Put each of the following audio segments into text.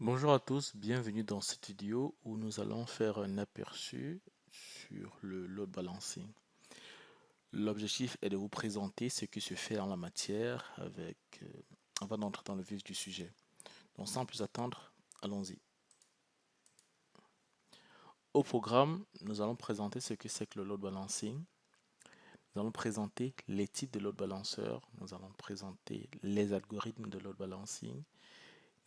Bonjour à tous, bienvenue dans cette vidéo où nous allons faire un aperçu sur le load balancing. L'objectif est de vous présenter ce qui se fait en la matière avant d'entrer dans le vif du sujet. Donc sans plus attendre, allons-y. Au programme, nous allons présenter ce que c'est que le load balancing. Nous allons présenter les types de load balancers. Nous allons présenter les algorithmes de load balancing.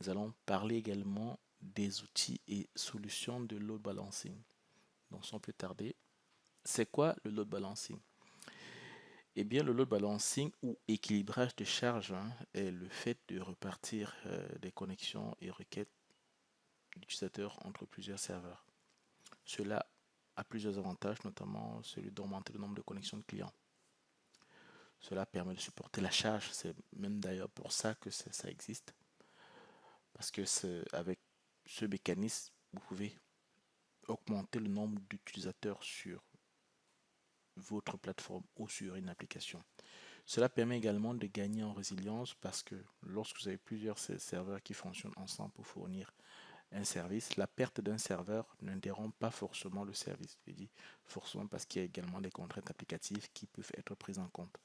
Nous allons parler également des outils et solutions de load balancing. Donc sans plus tarder, c'est quoi le load balancing? Eh bien, le load balancing ou équilibrage de charge est le fait de repartir des connexions et requêtes d'utilisateurs entre plusieurs serveurs. Cela a plusieurs avantages, notamment celui d'augmenter le nombre de connexions de clients. Cela permet de supporter la charge, c'est même d'ailleurs pour ça que ça existe, parce que avec ce mécanisme, vous pouvez augmenter le nombre d'utilisateurs sur votre plateforme ou sur une application. Cela permet également de gagner en résilience parce que lorsque vous avez plusieurs serveurs qui fonctionnent ensemble pour fournir un service, la perte d'un serveur n'interrompt pas forcément le service. Je dis forcément parce qu'il y a également des contraintes applicatives qui peuvent être prises en compte.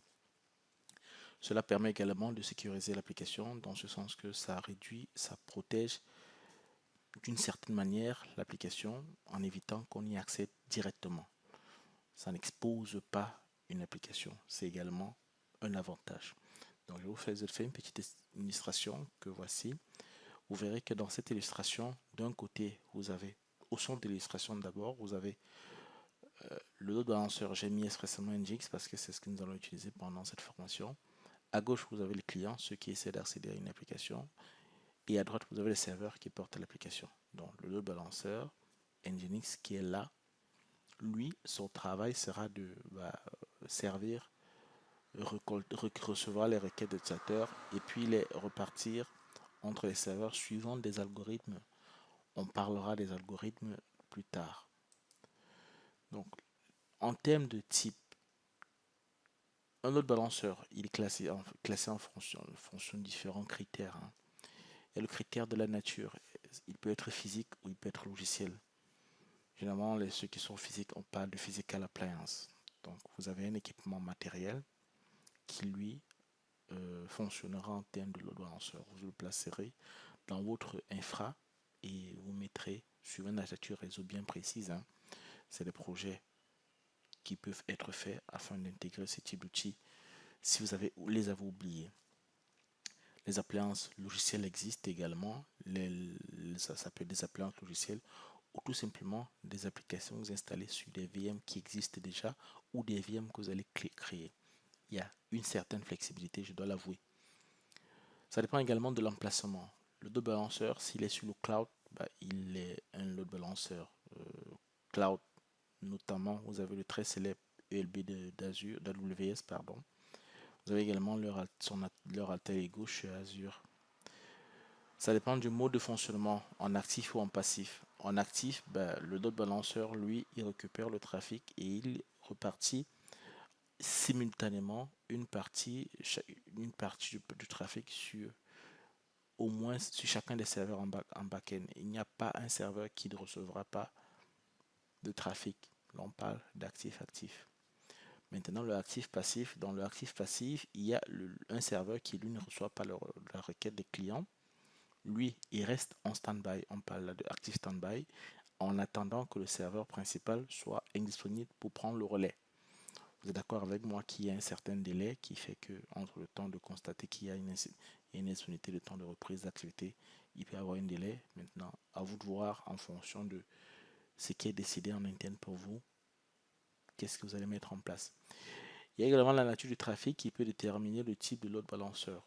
Cela permet également de sécuriser l'application dans ce sens que ça réduit, ça protège d'une certaine manière l'application en évitant qu'on y accède directement. Ça n'expose pas une application. C'est également un avantage. Donc je vous fais une petite illustration que voici. Vous verrez que dans cette illustration, d'un côté, vous avez, au centre de l'illustration d'abord, vous avez le load balanceur. J'ai mis expressément Nginx parce que c'est ce que nous allons utiliser pendant cette formation. À gauche, vous avez les clients, ceux qui essaient d'accéder à une application. Et à droite, vous avez les serveurs qui portent l'application. Donc le load balancer, Nginx qui est là, lui, son travail sera de servir, recevoir les requêtes d'utilisateurs et puis les repartir entre les serveurs suivant des algorithmes. On parlera des algorithmes plus tard. Donc, en termes de type, un load balanceur, il est classé en fonction de différents critères. Il y a le critère de la nature. Il peut être physique ou il peut être logiciel. Généralement, ceux qui sont physiques, on parle de physical appliance. Donc, vous avez un équipement matériel qui, lui, fonctionnera en termes de load balancer. Vous le placerez dans votre infra et vous mettrez sur une architecture réseau bien précise. C'est des projets qui peuvent être faits afin d'intégrer ce type d'outils si vous les avez oubliés. Les appliances logicielles existent également. Ça peut être des appliances logicielles ou tout simplement des applications que vous installez sur des VM qui existent déjà ou des VM que vous allez créer. Il y a une certaine flexibilité, je dois l'avouer. Ça dépend également de l'emplacement. Le load balancer, s'il est sur le cloud, il est un load balancer cloud. Notamment, vous avez le très célèbre ELB d'Azure, d'AWS, pardon. Vous avez également leur alter ego chez Azure. Ça dépend du mode de fonctionnement, en actif ou en passif. En actif, le load balancer, lui, il récupère le trafic et il repartit simultanément une partie du trafic sur au moins sur chacun des serveurs en back-end. Il n'y a pas un serveur qui ne recevra pas de trafic. Là, on parle d'actif-actif. Maintenant, le actif-passif. Dans le actif-passif, il y a un serveur qui, lui, ne reçoit pas la requête des clients. Lui, il reste en stand-by. On parle là de active stand-by en attendant que le serveur principal soit indisponible pour prendre le relais. Vous êtes d'accord avec moi qu'il y a un certain délai qui fait que entre le temps de constater qu'il y a une indisponibilité, le temps de reprise d'activité, il peut y avoir un délai. Maintenant, à vous de voir en fonction de ce qui est décidé en interne pour vous, qu'est-ce que vous allez mettre en place. Il y a également la nature du trafic qui peut déterminer le type de load balancer.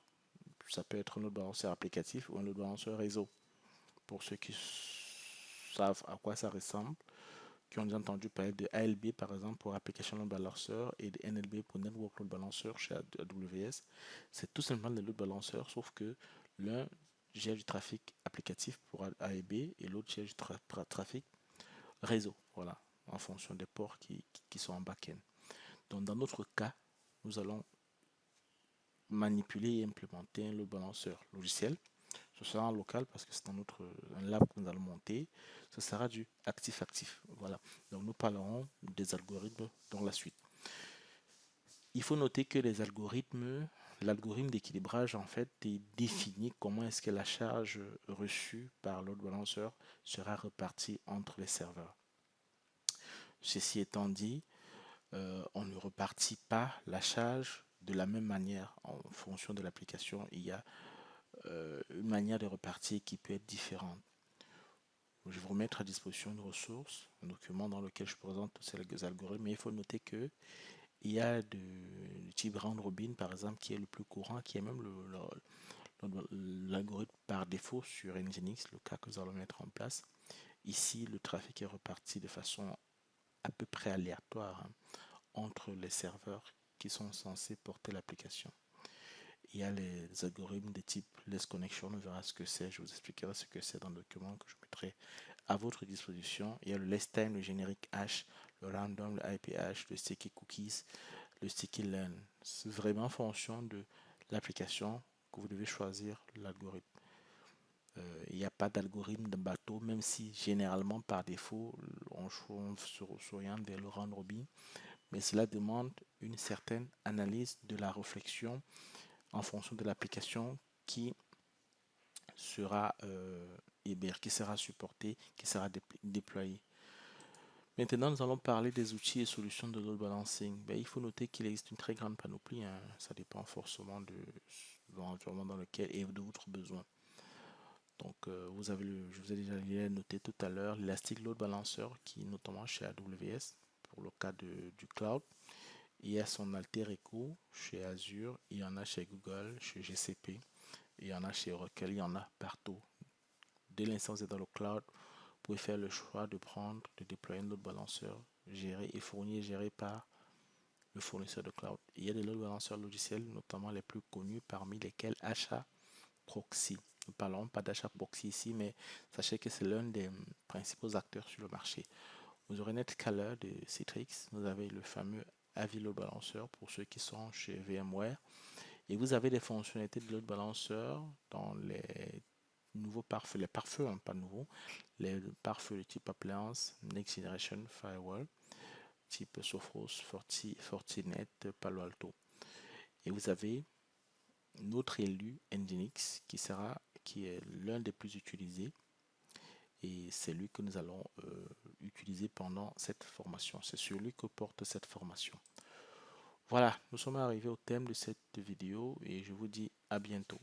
Ça peut être un load balancer applicatif ou un load balancer réseau. Pour ceux qui savent à quoi ça ressemble, qui ont déjà entendu parler de ALB par exemple pour Application Load Balancer et de NLB pour Network Load Balancer chez AWS. C'est tout simplement le load balancer, sauf que l'un gère du trafic applicatif pour ALB et l'autre gère du trafic réseau, voilà, en fonction des ports qui sont en back-end. Donc dans notre cas, nous allons manipuler et implémenter un load balancer logiciel. ce sera en local parce que c'est un lab que nous allons monter. Ce sera du actif-actif. Voilà. Donc nous parlerons des algorithmes dans la suite. Il faut noter que l'algorithme d'équilibrage en fait est défini comment est-ce que la charge reçue par load balanceur sera repartie entre les serveurs. Ceci étant dit, on ne repartit pas la charge de la même manière en fonction de l'application. Il y a une manière de repartir qui peut être différente. Je vais vous remettre à disposition une ressource, un document dans lequel je présente tous ces algorithmes, mais il faut noter que il y a du type round robin par exemple qui est le plus courant, qui est même l'algorithme par défaut sur Nginx, le cas que nous allons mettre en place. Ici, le trafic est reparti de façon à peu près aléatoire entre les serveurs qui sont censés porter l'application. Il y a les algorithmes de type Less Connection, on verra ce que c'est, je vous expliquerai ce que c'est dans le document que je mettrai à votre disposition. Il y a le Less Time, le générique hash, le Random, le IP hash, le Sticky Cookies, le Sticky Learn. C'est vraiment en fonction de l'application que vous devez choisir l'algorithme. Il n'y a pas d'algorithme de bateau, même si généralement par défaut on s'oriente vers le round robin, mais cela demande une certaine analyse de la réflexion en fonction de l'application qui sera qui sera supportée, qui sera déployée. Maintenant, nous allons parler des outils et solutions de load balancing. Ben, il faut noter qu'il existe une très grande panoplie, hein. Ça dépend forcément de l'environnement dans lequel et de votre besoin. Donc, je vous ai déjà noté tout à l'heure l'Elastic Load Balancer qui est notamment chez AWS pour le cas du cloud. Il y a son alter ego chez Azure, il y en a chez Google, chez GCP, il y en a chez Oracle, il y en a partout. Dès l'instant où vous êtes dans le cloud, vous pouvez faire le choix de déployer un load balancer géré et fourni et géré par le fournisseur de cloud. Il y a des load balancers logiciels, notamment les plus connus, parmi lesquels Achat Proxy. Nous ne parlons pas d'achat proxy ici, mais sachez que c'est l'un des principaux acteurs sur le marché. Vous aurez Netcaller de Citrix, vous avez le fameux Avi Load Balancer pour ceux qui sont chez VMware, et vous avez des fonctionnalités de load balancer dans les nouveaux pare-feux, les pare-feux, hein, pas nouveaux, les pare-feux de type Appliance, Next Generation Firewall, type Sophos, Fortinet, Palo Alto. Et vous avez notre élu Nginx qui est l'un des plus utilisés, et c'est lui que nous allons utiliser pendant cette formation. C'est sur lui que porte cette formation. Voilà, nous sommes arrivés au thème de cette vidéo et je vous dis à bientôt.